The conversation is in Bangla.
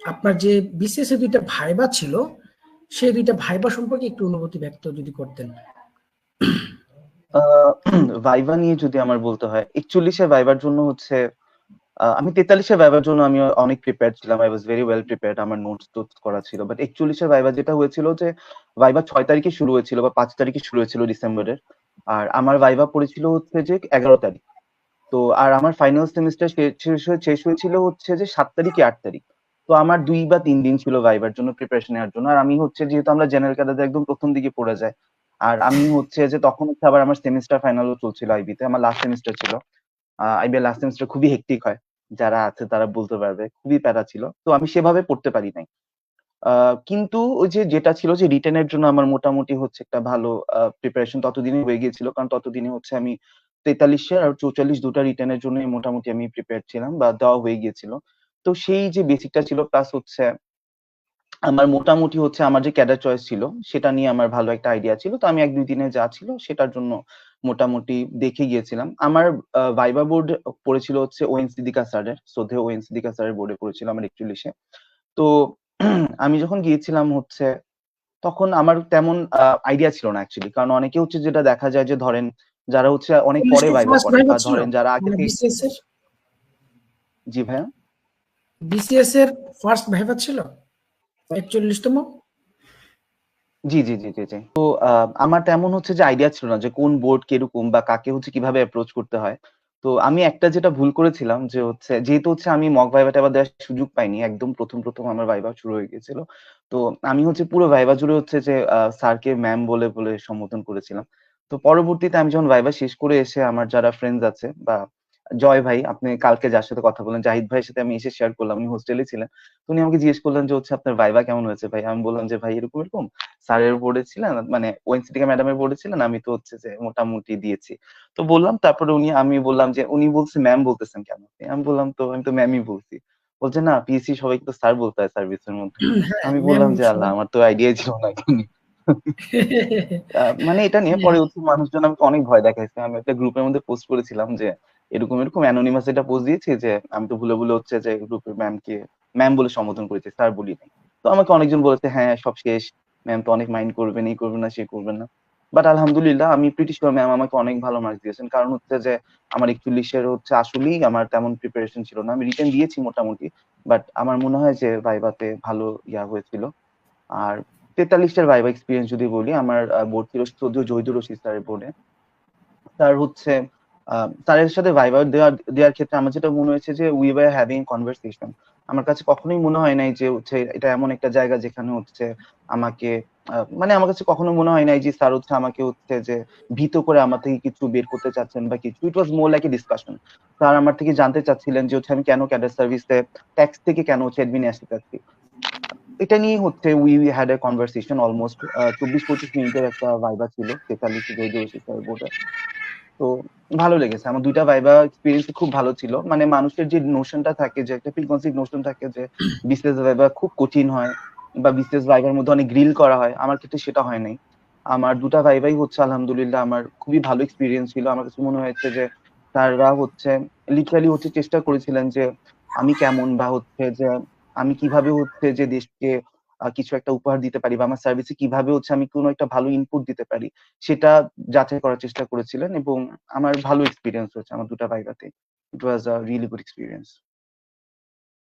আপনার যে বিসিএস এ ২টা ভাইবা ছিল, সেই ২টা ভাইবা সম্পর্কে একটু অনুভূতি ব্যক্ত যদি করতেন। ভাইভা নিয়ে যদি আমার বলতে হয়, ৪১ এর ভাইবার জন্য হচ্ছে আমি ৪৩ এর ভাইবার জন্য আমি অনেক প্রিপেয়ার ছিলাম। I was very well prepared. আমার নোটস করা ছিল। বাট ৪১ এর ভাইবা যেটা হয়েছিল যে ভাইবা ৬ তারিখে শুরু হয়েছিল বা ৫ তারিখে শুরু হয়েছিল ডিসেম্বরের। আর আমার ভাইবা পড়েছিল হচ্ছে যে ১১ তারিখ। তো আর আমার ফাইনাল সেমিস্টার শেষ হয়েছিল হচ্ছে যে ৭ তারিখ কি ৮ তারিখ। তো আমার ২ বা ৩ দিন ছিল ভাইবার জন্য প্রিপারেশন নেওয়ার জন্য। আর আমি হচ্ছে যেহেতু আমরা জেনারেল ক্যাডারদের একদম প্রথম দিকে পড়ে যাই। আর আমি হচ্ছে যে তখন হচ্ছে আবার আমার সেমিস্টার ফাইনালও চলছিল আইবিতে। আমার লাস্ট সেমিস্টার ছিল। আইবি এর লাস্ট সেমিস্টার খুবই হেক্টিক হয়। যারা আছে তারা বলতে পারবে। খুবই প্যারা ছিল। তো আমি সেভাবে পড়তে পারি নাই। কিন্তু ওই যে যেটা ছিল যে রিটেন এর জন্য আমার মোটামুটি হচ্ছে একটা ভালো প্রিপারেশন ততদিনে হয়ে গিয়েছিল। কারণ ততদিনে হচ্ছে আমি ৪৩ এর আর ৪৪ দুটা রিটেন এর জন্যই মোটামুটি আমি প্রিপেয়ার্ড ছিলাম বা দেওয়া হয়ে গিয়েছিল। তো সেই যে বেসিকটা ছিল প্লাস হচ্ছে আমার মোটামুটি হচ্ছে আমার যে ক্যাডার চয়েস ছিল সেটা নিয়ে আমার ভালো একটা আইডিয়া ছিল। তো আমি ১-২ দিনে যা ছিল সেটার জন্য মোটামুটি দেখে গিয়েছিলাম। আমার ভাইবা বোর্ড পড়েছিল হচ্ছে ওএন সিদ্দিকা স্যারের, শ্রদ্ধেয় ওএন সিদ্দিকা স্যারের বোর্ডে পড়েছিল আমার ৪১ এ। তো আমি যখন গিয়েছিলাম হচ্ছে তখন আমার তেমন আইডিয়া ছিল না অ্যাকচুয়ালি। কারণ অনেকে হচ্ছে যেটা দেখা যায় যে ধরেন যারা হচ্ছে অনেক ৪০ পরে কি ভাইবা ফার্স্ট করে ভাইবা বা ছিল? ধরেন যারা আগে মানে থেকে। বিসিএস এর জি ভাইয়া? বিসিএস এর ফার্স্ট ভাইবা ছিল ৪১তম? জি, জি, জি, জি, জি। তো আমার তেমন হচ্ছে যে আইডিয়া ছিল না যে কোন বোর্ড কিরকম বা কাকে হচ্ছে কিভাবে অ্যাপ্রোচ করতে হয়। তো আমি একটা যেটা ভুল করেছিলাম যে হচ্ছে যেহেতু হচ্ছে আমি মক ভাইবা-টাইবা দেওয়ার সুযোগ পাইনি। একদম ১ম আমার ভাইবা শুরু হয়ে গিয়েছিল। তো আমি হচ্ছে পুরো ভাইবা জুড়ে হচ্ছে যে স্যারকে ম্যাম বলে সম্বোধন করেছিলাম। তো পরবর্তীতে আমি যখন ভাইবা শেষ করে এসে আমার যারা ফ্রেন্ডস আছে বা জয় ভাই, আপনি কালকে যার সাথে কথা বললেন, জাহিদ ভাইয়ের সাথে আমি এসে শেয়ার করলাম। উনি হোস্টেলে ছিলেন। তো উনি আমাকে জিজ্ঞেস করলেন যে হচ্ছে আপনার ভাইবা কেমন হয়েছে ভাই? আমি বললাম যে ভাই এরকম। স্যারের বোর্ডে ছিলেন, মানে ওয়েনসিটিকা ম্যাডামের বোর্ডে ছিলেন, আমি তো হচ্ছে যে মোটামুটি দিয়েছি। তো বললাম, তারপরে আমি বললাম যে উনি বলছে ম্যাম বলতেছেন কেন? আমি বললাম তো আমি তো ম্যামই বলছি। বলছে না পিএসসি সবাইকে তো স্যার বলতে হয় সার্ভিসের মধ্যে। হ্যাঁ, আমি ম্যাম বললাম যে আল্লাহ সবাই। আমার তো আইডিয়াই ছিল না এটা নিয়ে। মানে এটা নিয়ে হ্যাঁ, পরে হচ্ছে মানুষজন আমাকে অনেক ভয় দেখাইছে। আমি একটা গ্রুপের মধ্যে পোস্ট করেছিলাম যে এরকম অ্যানোনিমাস একটা পোস্ট দিয়েছি যে আমি তো ভুলে হচ্ছে যে গ্রুপের ম্যামকে ম্যাম বলে সম্বোধন করেছি, স্যার বলি নাই। তো আমাকে অনেকজন বলেছে হ্যাঁ সব শেষ, ম্যাম তো অনেক মাইন্ড করবেন, এই করবেন না, সে করবেন না। বাট আলহামদুলিল্লাহ আমি প্রিটি শিওর ম্যাম আমাকে অনেক ভালো মার্কস দিয়েছেন। কারণ হচ্ছে যে আমার ৪১ এর হচ্ছে আসলেই আমার তেমন প্রিপারেশন ছিল না। আমি রিটেন দিয়েছি মোটামুটি। বাট আমার মনে হয় যে ভাইভাতে ভালো হয়েছিল। আর ৪৩ এর ভাইভা এক্সপেরিয়েন্স যদি বলি, আমার বোর্ড ছিল যদিও জহিদুর রশিদ স্যারের বোর্ডে। তার হচ্ছে স্যারের সাথে ভাইভা দেওয়ার ক্ষেত্রে আমার যেটা মনে হয়েছে যে উই ওয়ার হ্যাভিং কনভারসেশন। আমার কাছে কখনোই মনে হয় নাই যে হচ্ছে এটা এমন একটা জায়গা যেখানে হচ্ছে আমাকে মানে আমার কাছে কখনো মনে হয় নাই যে স্যার হচ্ছে আমাকে হচ্ছে যে ভীত করে আমার থেকে কিছু বের করতে চাচ্ছেন বা কিছু। It was more like a discussion. Sir আমার থেকে জানতে চাচ্ছিলেন যে হচ্ছে আমি কেন ক্যাডার সার্ভিসে ট্যাক্স থেকে কেন হচ্ছে অ্যাডমিনে আসতে চাচ্ছি। এটা নিয়ে হচ্ছে we had a conversation almost ২৪-২৫ মিনিটের একটা ভাইবা ছিল ৪৩ জহিদুর রশিদ স্যারের বোর্ডে। তো ভালো লেগেছে। আমার ২ টা ভাইবা এক্সপেরিয়েন্স খুব ভালো ছিল। মানে মানুষের যে নোশনটা থাকে, যে একটা প্রিকনসিভ নোশন থাকে যে বিসিএস ভাইবা খুব কঠিন হয় বা বিসিএস ভাইবার মধ্যে অনেক গ্রিল করা হয়। আমার ক্ষেত্রে সেটা হয় নাই। আমার ২ টা ভাইভাই হচ্ছে আলহামদুলিল্লাহ আমার খুবই ভালো এক্সপেরিয়েন্স ছিল। আমার কাছে মনে হয়েছে যে স্যাররা হচ্ছে লিটারালি হচ্ছে চেষ্টা করেছিলেন যে আমি কেমন বা হচ্ছে যে আমি কিভাবে হচ্ছে যে দেশকে কিছু একটা উপহার দিতে পারি বা আমার সার্ভিসে কিভাবে হচ্ছে আমি কোনো একটা ভালো ইনপুট দিতে পারি সেটা যাচাই করার চেষ্টা করেছিলেন এবং আমার ভালো এক্সপেরিয়েন্স হয়েছে আমার ২ টা ভাইভাতে। ইট ওয়াজ আ রিয়েলি গুড এক্সপেরিয়েন্স।